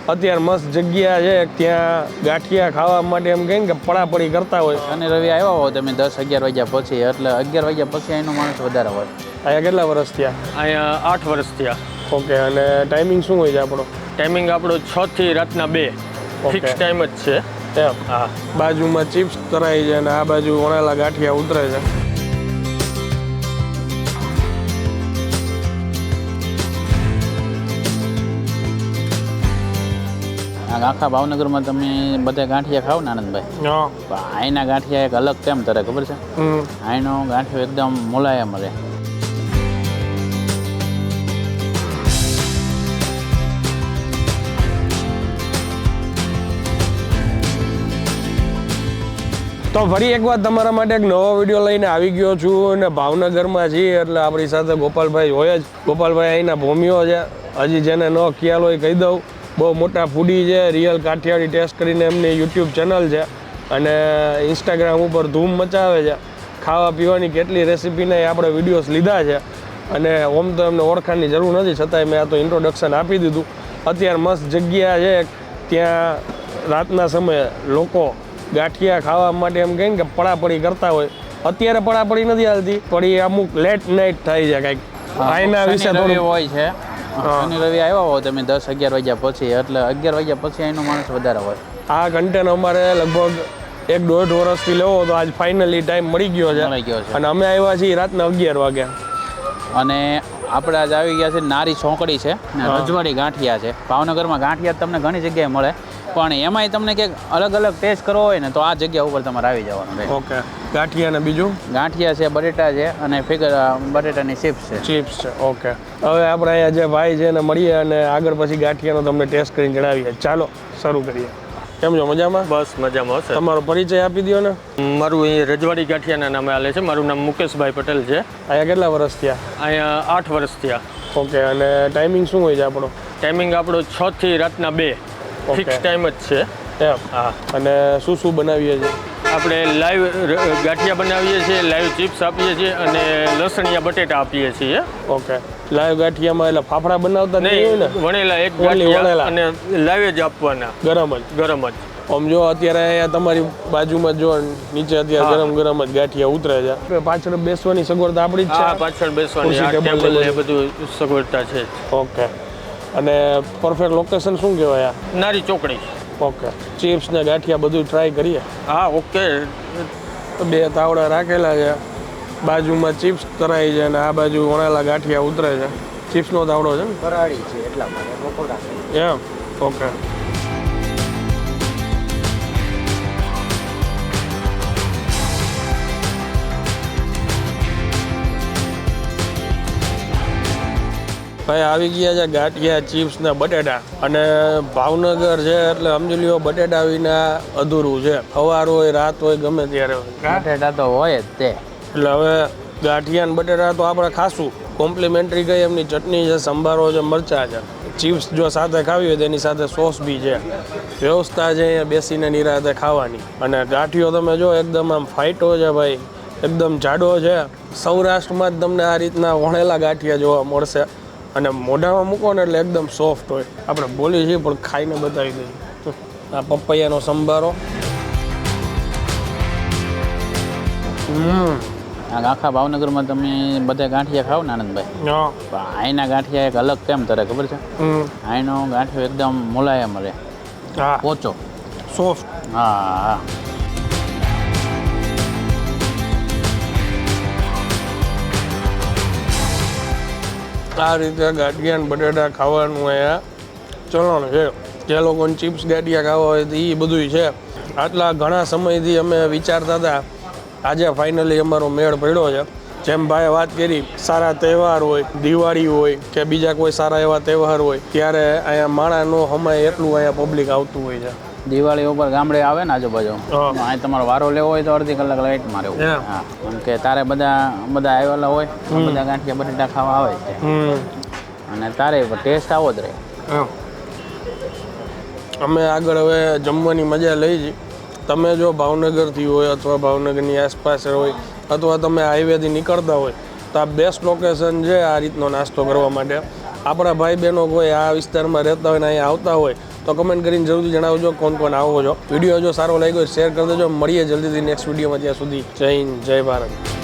અત્યારે મસ્ત જગ્યા છે ત્યાં ગાંઠિયા ખાવા માટે એમ કહે કે પડાપડી કરતા હોય. અને રવિ આવ્યા હોય તમે 10-11 વાગ્યા પછી, એટલે 11 વાગ્યા પછી અહીંનો માણસ વધારે હોય. અહીંયા કેટલા વર્ષ થયા? અહીંયા 8 વર્ષ થયા. ઓકે, અને ટાઈમિંગ શું હોય છે આપણો? ટાઈમિંગ આપણો 6 થી રાતના 2 ફિક્સ ટાઈમ જ છે. એમ? હા. બાજુમાં ચિપ્સ કરાય છે અને આ બાજુ વણેલા ગાંઠિયા ઉતરે છે. આખા ભાવનગરમાં તમે બધા ગાંઠિયા ખાવ ને આનંદભાઈ, હા. પણ અહીંના ગાંઠિયા એક અલગ કેમ તરે ખબર છે? અહીંનો ગાંઠિયો એકદમ મુલાયમ રહે. તો ફરી એકવાર તમારા માટે એક નવો વિડીયો લઈને આવી ગયો છું અને ભાવનગરમાં છીએ એટલે આપણી સાથે ગોપાલભાઈ હોય જ. ગોપાલભાઈ અહીંના ભૂમિઓ છે, હજી જેને ન ખ્યાલ હોય કહી દઉં, બહુ મોટા ફૂડી છે, રિયલ કાઠિયાવાડી ટેસ્ટ કરીને એમની યુટ્યુબ ચેનલ છે અને ઇન્સ્ટાગ્રામ ઉપર ધૂમ મચાવે છે. ખાવા પીવાની કેટલી રેસીપીના આપણે વિડીયોઝ લીધા છે અને ઓમ તો એમને ઓળખાણની જરૂર નથી, છતાંય મેં આ તો ઇન્ટ્રોડક્શન આપી દીધું. અત્યારે મસ્ત જગ્યા છે, ત્યાં રાતના સમયે લોકો ગાંઠિયા ખાવા માટે એમ કહે કે પડાપડી કરતા હોય. અત્યારે પડાપડી નથી હાલતી, પણ એ અમુક લેટ નાઇટ થાય છે કાંઈક. આના વિશે થોડું હોય છે. શનિ રવિ આવ્યા હોય તમે 10-11 વાગ્યા પછી, એટલે 11 વાગ્યા પછી અહીંનો માણસ વધારે હોય. આ કન્ટેન્ટ અમારે લગભગ 1-1.5 વર્ષથી લેવો તો આજ ફાઇનલી ટાઈમ મળી ગયો છે અને અમે આવ્યા છીએ રાતના 11 વાગ્યા. અને આપણે આજ આવી ગયા છે નારી ચોકડી છે, રજવાડી ગાંઠિયા છે. ભાવનગરમાં ગાંઠિયા તમને ઘણી જગ્યાએ મળે, પણ એમાંય તમને ક્યાંક અલગ અલગ ટેસ્ટ કરવો હોય ને તો આ જગ્યા ઉપર તમારે આવી જવાનું. ઓકે, ગાંઠિયા ને બીજું? ગાંઠિયા છે, બટેટા છે અને બટેટાની ચિપ્સ છે. ચિપ્સ છે. ઓકે, હવે આપણે અહીંયા જે ભાઈ છે એને મળીએ અને આગળ પછી ગાંઠિયાનો તમને ટેસ્ટ કરીને જણાવીએ. ચાલો શરૂ કરીએ. કેમ છો? મજામાં? બસ મજામાં હશે. તમારો પરિચય આપી દો ને. મારું અહીં રજવાડી ગાંઠિયાના નામે હાલે છે. મારું નામ મુકેશભાઈ પટેલ છે. અહીંયા કેટલા વર્ષ થયા? અહીંયા 8 વર્ષ થયા. ઓકે, અને ટાઈમિંગ શું હોય છે આપણો? ટાઈમિંગ આપણો 6 થી રાતના 2 ફિક્સ ટાઈમ જ છે. એમ? હા. અને શું શું બનાવીએ છીએ? આપણે લાઈવ ગાંઠિયા બનાવીએ છીએ, લાઈવ ચિપ્સ આપીએ છીએ અને લસણિયા બટેટા આપીએ છીએ. ઓકે, લાઈવ ગાંઠિયામાં એટલે ફાફડા બનાવતા નહીં ને? વણેલા એક ગાંઠિયા અને લાઈવ જ આપવાના, ગરમ જ. ગરમ જ. આમ જો અત્યારે અહીંયા તમારી બાજુમાં જો નીચે અત્યારે ગરમ ગરમ જ ગાંઠિયા ઉતરે છે. પાછળ બેસવાની સગવડતા આપણી જ છે? હા, પાછળ બેસવાની ટેબલ ને બધું સગવડતા છે. ઓકે, અને પરફેક્ટ લોકેશન શું કહેવાય? નારી ચોકડી. ઓકે, ચિપ્સ ને ગાંઠિયા બધું ટ્રાય કરીએ. હા, ઓકે. 2 તાવડા રાખેલા છે, બાજુમાં ચિપ્સ કરાય છે અને આ બાજુ વણેલા ગાંઠિયા ઉતરે છે. ચિપ્સનો તાવડો છે ને? કરાડી છે એટલા માટે. એમ? ઓકે. ભાઈ આવી ગયા છે ગાંઠિયા, ચિપ્સ ને બટેટા. અને ભાવનગર છે એટલે સમજી લ્યો બટેટા વિના અધૂરું છે. સવાર હોય, રાત હોય, ગમે ત્યારે હોય, બટેટા તો હોય જ તે. એટલે હવે ગાંઠિયા ને બટેટા તો આપણે ખાશું. કોમ્પ્લિમેન્ટરી ગઈ એમની ચટણી છે, સંભારો છે, મરચાં છે. ચિપ્સ જો સાથે ખાવી હોય તેની સાથે સોસ બી છે. વ્યવસ્થા છે અહીંયા બેસીને નિરાતે ખાવાની. અને ગાંઠિયો તમે જો એકદમ આમ ફાઇટો છે ભાઈ, એકદમ જાડો છે. સૌરાષ્ટ્રમાં જ તમને આ રીતના વણેલા ગાંઠિયા જોવા મળશે અને મોઢામાં મૂકો ને એટલે એકદમ સોફ્ટ હોય. આપણે બોલી છીએ પણ ખાઈને બતાવી દઈએ. આ પપૈયાનો સંભારો. આખા ભાવનગરમાં તમે બધા ગાંઠિયા ખાવ ને આનંદભાઈ, પણ અહીંના ગાંઠિયા એક અલગ કેમ તરે ખબર છે? અહીંનો ગાંઠિયો એકદમ મુલાયમ રહે, પોચો, સોફ્ટ. હા. આ રીતે ગાંઠિયા ને બટેટા ખાવાનું અહીંયા ચલણ છે. જે લોકોને ચિપ્સ ગાંઠિયા ખાવા હોય તો એ બધું છે. આટલા ઘણા સમયથી અમે વિચારતા હતા, આજે ફાઇનલી અમારો મેળ પડ્યો છે. જેમ ભાઈએ વાત કરી, સારા તહેવાર હોય, દિવાળી હોય કે બીજા કોઈ સારા એવા તહેવાર હોય ત્યારે અહીંયા માણા નો હમાય એટલું અહીંયા પબ્લિક આવતું હોય છે. દિવાળી ઉપર ગામડે આવે ને આજુબાજુ, અહીં તમારો વારો લેવો હોય તો અડધી કલાક લાઇટમાં રહેવું. હા, કેમ કે તારે બધા આવેલા હોય, બધા ગાંઠિયા બટેટા ખાવા આવે છે અને તારે ટેસ્ટ આવો જ રહે. અમે આગળ હવે જમવાની મજા લઈ જઈએ. તમે જો ભાવનગરથી હોય અથવા ભાવનગરની આસપાસ હોય અથવા તમે હાઈવેથી નીકળતા હોય તો આ બેસ્ટ લોકેશન છે આ રીતનો નાસ્તો કરવા માટે. આપણા ભાઈ બહેનો કોઈ આ વિસ્તારમાં રહેતા હોય ને અહીંયા આવતા હોય તો તો કમેન્ટ કરીને જરૂરથી જણાવજો કોણ કોણ આવો છો. વિડીયો જો સારો લાગ્યો શેર કરી દેજો. મળીએ જલ્દીથી નેક્સ્ટ વિડીયોમાં. ત્યાં સુધી જય હિન્દ, જય ભારત.